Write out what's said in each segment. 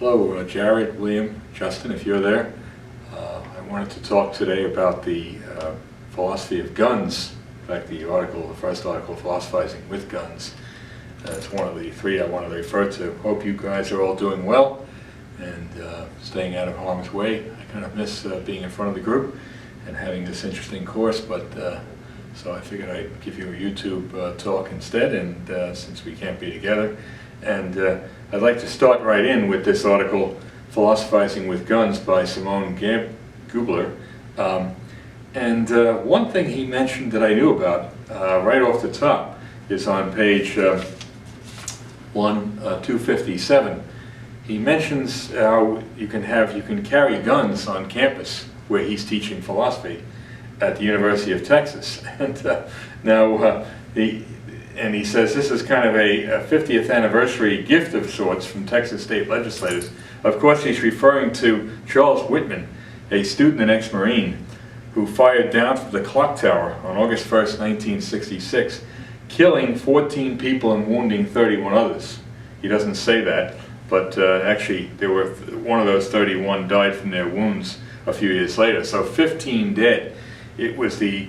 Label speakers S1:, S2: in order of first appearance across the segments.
S1: Hello, Jared, William, Justin, if you're there. I wanted to talk today about the philosophy of guns. In fact, the first article, Philosophizing with Guns. It's one of the three I wanted to refer to. Hope you guys are all doing well and staying out of harm's way. I kind of miss being in front of the group and having this interesting course, but so I figured I'd give you a YouTube talk instead, and since we can't be together. And I'd like to start right in with this article, Philosophizing with Guns by Simone Gubler. One thing he mentioned that I knew about right off the top is on page 257. He mentions how you can carry guns on campus where he's teaching philosophy at the University of Texas. And he says this is kind of a 50th anniversary gift of sorts from Texas state legislators. Of course, he's referring to Charles Whitman, a student and ex-Marine who fired down from the clock tower on August 1st, 1966, killing 14 people and wounding 31 others. He doesn't say that, but actually one of those 31 died from their wounds a few years later, so 15 dead. It was the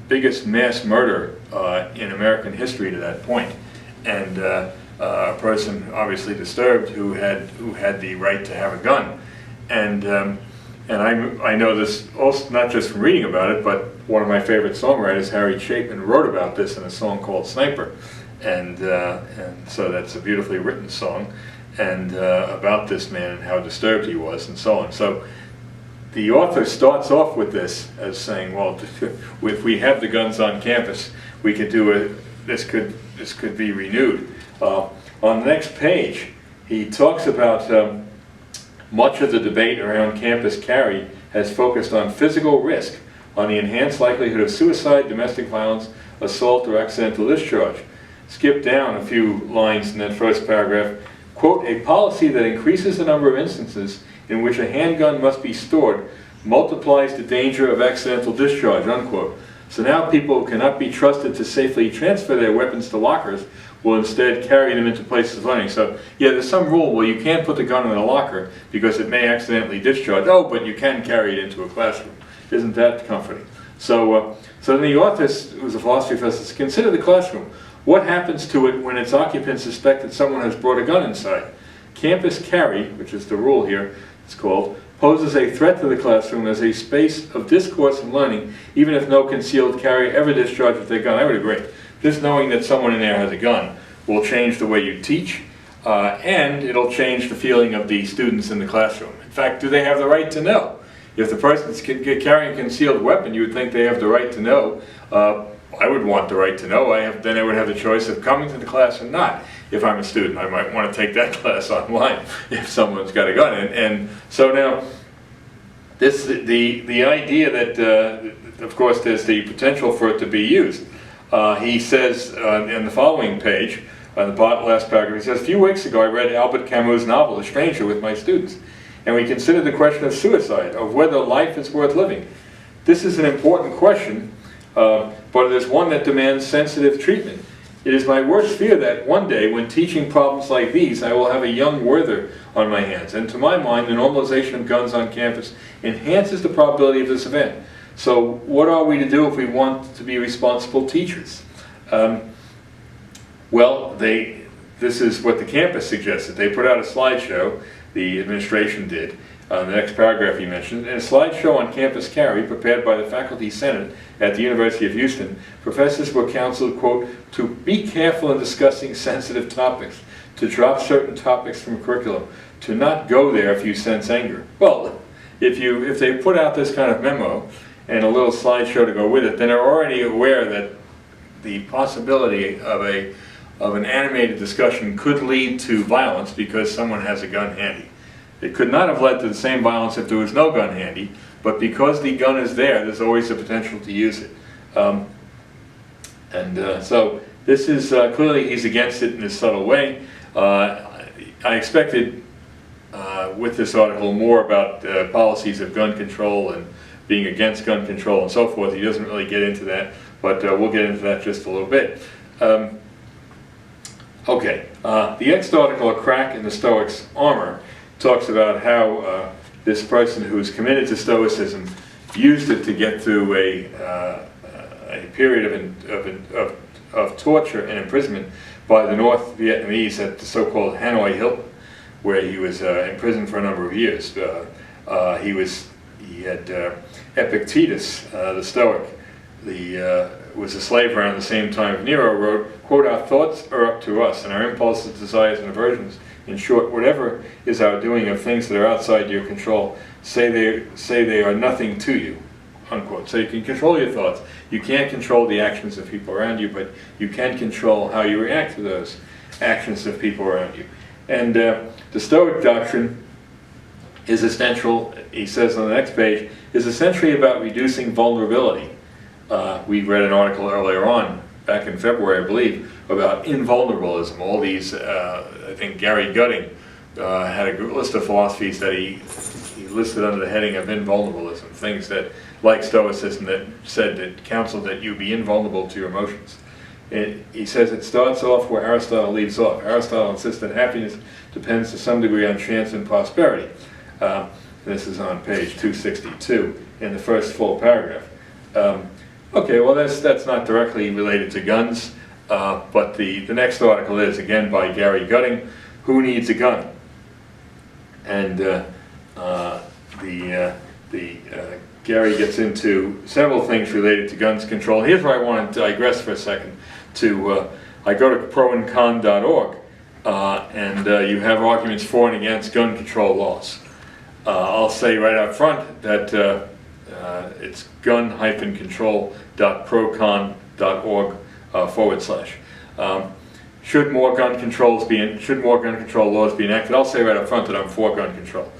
S1: biggest mass murder in American history to that point, and a person obviously disturbed who had the right to have a gun. And I know this also not just from reading about it, but one of my favorite songwriters, Harry Chapin, wrote about this in a song called Sniper, and so that's a beautifully written song, and about this man and how disturbed he was and so on. So the author starts off with this as saying, well, if we have the guns on campus, we could do it. This could be renewed. On the next page, he talks about much of the debate around campus carry has focused on physical risk, on the enhanced likelihood of suicide, domestic violence, assault, or accidental discharge. Skip down a few lines in that first paragraph. Quote, a policy that increases the number of instances in which a handgun must be stored multiplies the danger of accidental discharge, unquote. So now people who cannot be trusted to safely transfer their weapons to lockers will instead carry them into places of learning. So yeah, there's some rule where you can't put the gun in a locker because it may accidentally discharge. Oh, but you can carry it into a classroom. Isn't that comforting? So then the author, who's a philosophy professor, says, consider the classroom. What happens to it when its occupants suspect that someone has brought a gun inside? Campus carry, which is the rule here, it's called, poses a threat to the classroom as a space of discourse and learning, even if no concealed carrier ever discharges their gun. I would agree. Just knowing that someone in there has a gun will change the way you teach, and it'll change the feeling of the students in the classroom. In fact, do they have the right to know? If the person's carrying a concealed weapon, you would think they have the right to know. I would want the right to know. Then I would have the choice of coming to the class or not. If I'm a student, I might want to take that class online if someone's got a gun. And so now, the idea that, of course, there's the potential for it to be used. He says in the following page, on the last paragraph, he says, a few weeks ago I read Albert Camus' novel, A Stranger, with my students, and we considered the question of suicide, of whether life is worth living. This is an important question, but it is one that demands sensitive treatment. It is my worst fear that one day, when teaching problems like these, I will have a young Werther on my hands. And to my mind, the normalization of guns on campus enhances the probability of this event. So what are we to do if we want to be responsible teachers? Well, this is what the campus suggested. They put out a slideshow, the administration did. The next paragraph he mentioned, in a slideshow on campus carry prepared by the Faculty Senate at the University of Houston, professors were counseled, quote, to be careful in discussing sensitive topics, to drop certain topics from curriculum, to not go there if you sense anger. Well, if they put out this kind of memo and a little slideshow to go with it, then they're already aware that the possibility of an animated discussion could lead to violence because someone has a gun handy. It could not have led to the same violence if there was no gun handy, but because the gun is there, there's always the potential to use it. So this is clearly he's against it in a subtle way. I expected with this article more about policies of gun control and being against gun control and so forth. He doesn't really get into that, but we'll get into that just a little bit. Okay, the next article, A Crack in the Stoics' Armor, talks about how this person who is committed to Stoicism used it to get through a period of torture and imprisonment by the North Vietnamese at the so-called Hanoi Hilton, where he was imprisoned for a number of years. He had Epictetus, the Stoic, was a slave around the same time. Nero wrote, quote, "Our thoughts are up to us, and our impulses, desires, and aversions. In short, whatever is our doing of things that are outside your control, say they are nothing to you," unquote. So you can control your thoughts. You can't control the actions of people around you, but you can control how you react to those actions of people around you. And the Stoic doctrine is essential, he says on the next page, is essentially about reducing vulnerability. We read an article earlier on, back in February, I believe, about invulnerabilism. All these, I think Gary Gutting had a list of philosophies that he listed under the heading of invulnerabilism, things that, like Stoicism, that said, that counseled that you be invulnerable to your emotions. He says it starts off where Aristotle leaves off. Aristotle insists that happiness depends to some degree on chance and prosperity. This is on page 262 in the first full paragraph. Okay, well that's not directly related to guns, but the next article is, again, by Gary Gutting, Who Needs a Gun? And Gary gets into several things related to guns control. Here's where I want to digress for a second. I go to proandcon.org, and you have arguments for and against gun control laws. I'll say right up front that it's gun-control.procon.org/. Should more gun control laws be enacted? I'll say right up front that I'm for gun control.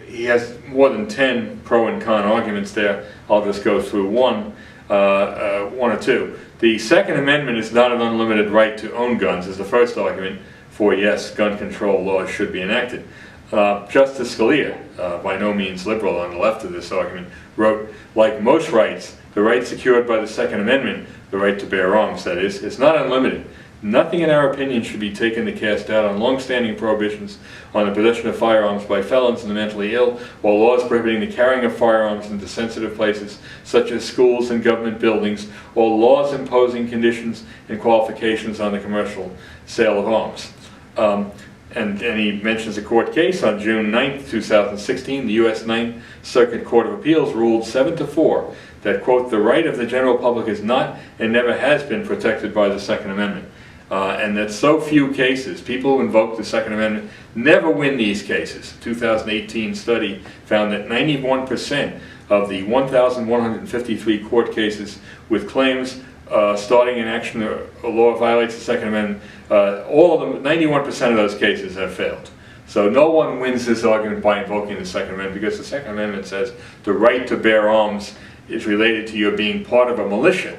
S1: He has more than 10 pro and con arguments there. I'll just go through one or two. The Second Amendment is not an unlimited right to own guns, is the first argument for yes, gun control laws should be enacted. Justice Scalia, by no means liberal on the left of this argument, wrote, like most rights, the right secured by the Second Amendment, the right to bear arms, that is not unlimited. Nothing in our opinion should be taken to cast doubt on long-standing prohibitions on the possession of firearms by felons and the mentally ill, or laws prohibiting the carrying of firearms into sensitive places such as schools and government buildings, or laws imposing conditions and qualifications on the commercial sale of arms. And he mentions a court case on June 9, 2016. The U.S. Ninth Circuit Court of Appeals ruled 7-4 that, quote, the right of the general public is not and never has been protected by the Second Amendment. And that so few cases, people who invoke the Second Amendment never win these cases. A 2018 study found that 91% of the 1,153 court cases with claims starting an action or a law violates the Second Amendment, all of them, 91% of those cases have failed. So no one wins this argument by invoking the Second Amendment, because the Second Amendment says the right to bear arms is related to your being part of a militia.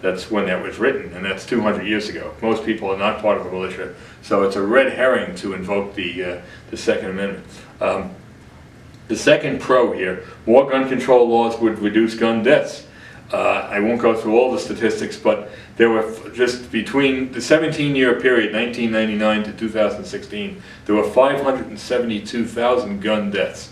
S1: That's when that was written, and that's 200 years ago. Most people are not part of a militia, so it's a red herring to invoke the Second Amendment. The second pro here, more gun control laws would reduce gun deaths. I won't go through all the statistics, but there were just between the 17-year period, 1999 to 2016, there were 572,000 gun deaths,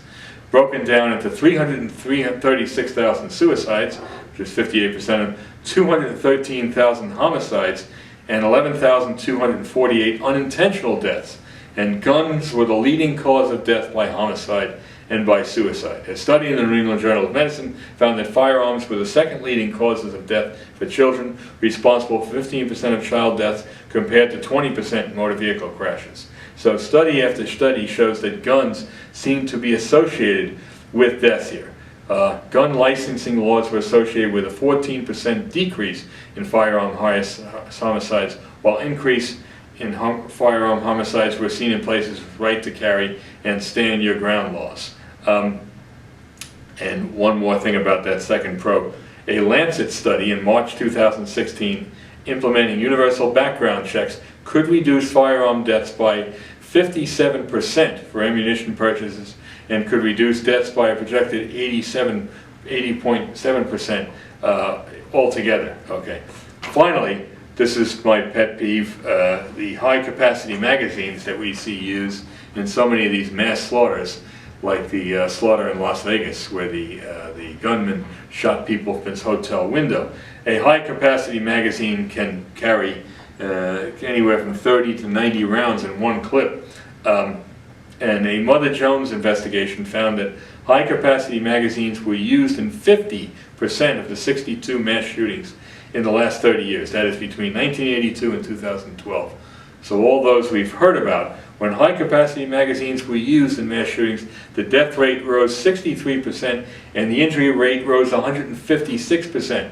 S1: broken down into 336,000 suicides, which is 58% of them, 213,000 homicides, and 11,248 unintentional deaths. And guns were the leading cause of death by homicide and by suicide. A study in the New England Journal of Medicine found that firearms were the second leading causes of death for children, responsible for 15% of child deaths compared to 20% in motor vehicle crashes. So study after study shows that guns seem to be associated with deaths here. Gun licensing laws were associated with a 14% decrease in firearm homicides, while increase in firearm homicides were seen in places with right to carry and stand your ground laws. And one more thing about that second pro. A Lancet study in March 2016 implementing universal background checks could reduce firearm deaths by 57% for ammunition purchases, and could reduce deaths by a projected 80.7% altogether. Okay. Finally, this is my pet peeve, the high-capacity magazines that we see used in so many of these mass slaughters, like the slaughter in Las Vegas, where the gunman shot people from his hotel window. A high-capacity magazine can carry anywhere from 30 to 90 rounds in one clip. And a Mother Jones investigation found that high-capacity magazines were used in 50% of the 62 mass shootings in the last 30 years. That is between 1982 and 2012. So all those we've heard about, when high-capacity magazines were used in mass shootings, the death rate rose 63% and the injury rate rose 156%.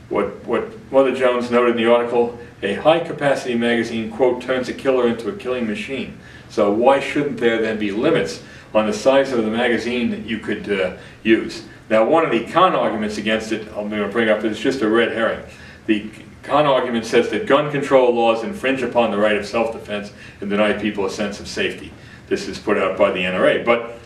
S1: What Mother Jones noted in the article, a high-capacity magazine, quote, turns a killer into a killing machine. So why shouldn't there then be limits on the size of the magazine that you could use? Now, one of the con arguments against it, I'm going to bring up, is just a red herring. The con argument says that gun control laws infringe upon the right of self-defense and deny people a sense of safety. This is put out by the NRA. But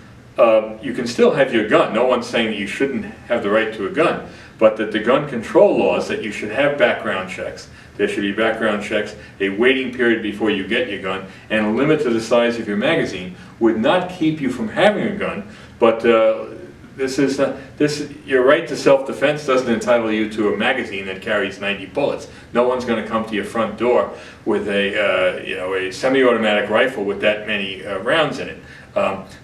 S1: you can still have your gun. No one's saying that you shouldn't have the right to a gun, but that the gun control laws, that you should have background checks. There should be background checks, a waiting period before you get your gun, and a limit to the size of your magazine would not keep you from having a gun, but your right to self-defense doesn't entitle you to a magazine that carries 90 bullets. No one's going to come to your front door with a semi-automatic rifle with that many rounds in it.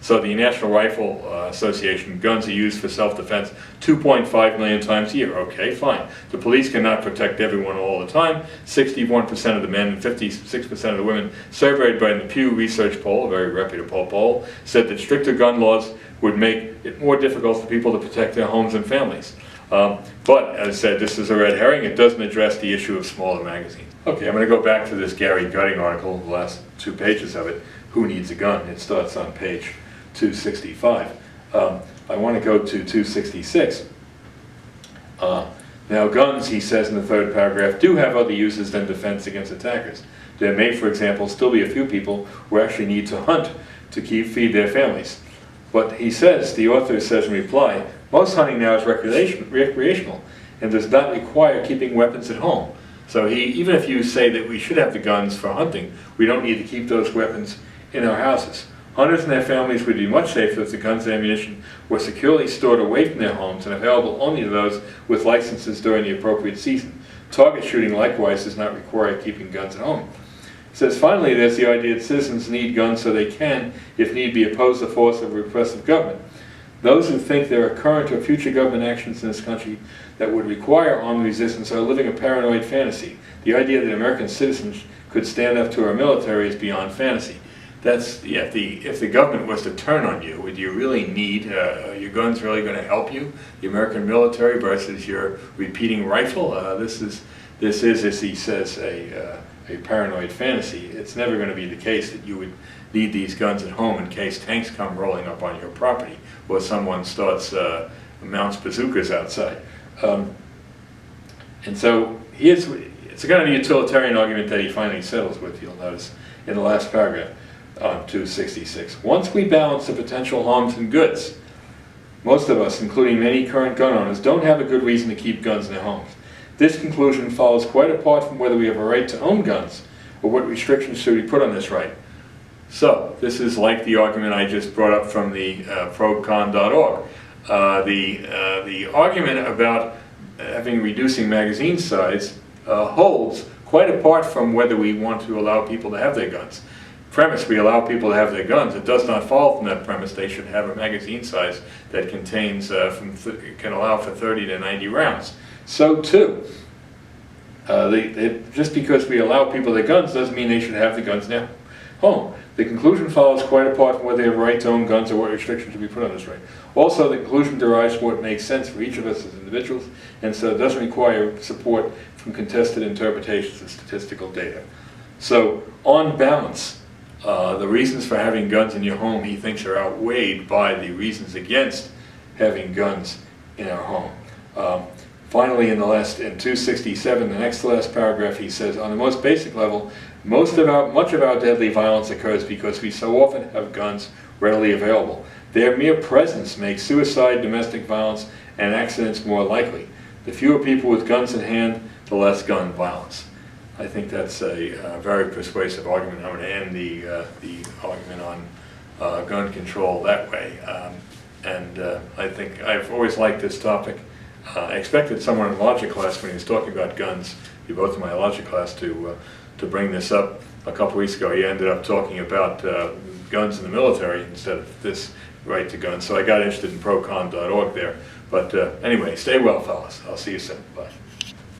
S1: So the National Rifle Association, guns are used for self-defense 2.5 million times a year. Okay, fine. The police cannot protect everyone all the time. 61% of the men and 56% of the women surveyed by the Pew Research poll, a very reputable poll, said that stricter gun laws would make it more difficult for people to protect their homes and families. But, as I said, this is a red herring. It doesn't address the issue of smaller magazines. Okay, I'm going to go back to this Gary Gutting article, the last 2 pages of it. Who needs a gun? It starts on page 265. I want to go to 266. Now, guns, he says in the 3rd paragraph, do have other uses than defense against attackers. There may, for example, still be a few people who actually need to hunt to feed their families. But he says, the author says in reply, most hunting now is recreational and does not require keeping weapons at home. So even if you say that we should have the guns for hunting, we don't need to keep those weapons in our houses. Hunters and their families would be much safer if the guns and ammunition were securely stored away from their homes and available only to those with licenses during the appropriate season. Target shooting, likewise, does not require keeping guns at home. It says, finally, there's the idea that citizens need guns so they can, if need be, oppose the force of a repressive government. Those who think there are current or future government actions in this country that would require armed resistance are living a paranoid fantasy. The idea that American citizens could stand up to our military is beyond fantasy. That's, if the government was to turn on you, would you really need, your guns really going to help you? The American military versus your repeating rifle? This is, as he says, a paranoid fantasy. It's never going to be the case that you would need these guns at home in case tanks come rolling up on your property or someone mounts bazookas outside. And so it's kind of a utilitarian argument that he finally settles with, you'll notice in the last paragraph on 266. Once we balance the potential harms and goods, most of us, including many current gun owners, don't have a good reason to keep guns in their homes. This conclusion follows quite apart from whether we have a right to own guns or what restrictions should we put on this right. So, this is like the argument I just brought up from the probecon.org. The argument about reducing magazine size holds quite apart from whether we want to allow people to have their guns. Premise, we allow people to have their guns. It does not follow from that premise they should have a magazine size that contains, can allow for 30 to 90 rounds. So too, just because we allow people their guns doesn't mean they should have the guns in their home. The conclusion follows quite apart from whether they have a right to own guns or what restrictions should be put on this right. Also, the conclusion derives from what makes sense for each of us as individuals, and so it doesn't require support from contested interpretations of statistical data. So, on balance, the reasons for having guns in your home, he thinks, are outweighed by the reasons against having guns in our home. Finally, in 267, the next to last paragraph, he says, on the most basic level, much of our deadly violence occurs because we so often have guns readily available. Their mere presence makes suicide, domestic violence, and accidents more likely. The fewer people with guns in hand, the less gun violence. I think that's a very persuasive argument. I'm going to end the argument on gun control that way. I think I've always liked this topic. I expected someone in logic class, when he was talking about guns, you both in my logic class, to bring this up. A couple weeks ago, he ended up talking about guns in the military instead of this right to guns. So I got interested in procon.org there. But anyway, stay well, fellas. I'll see you soon. Bye.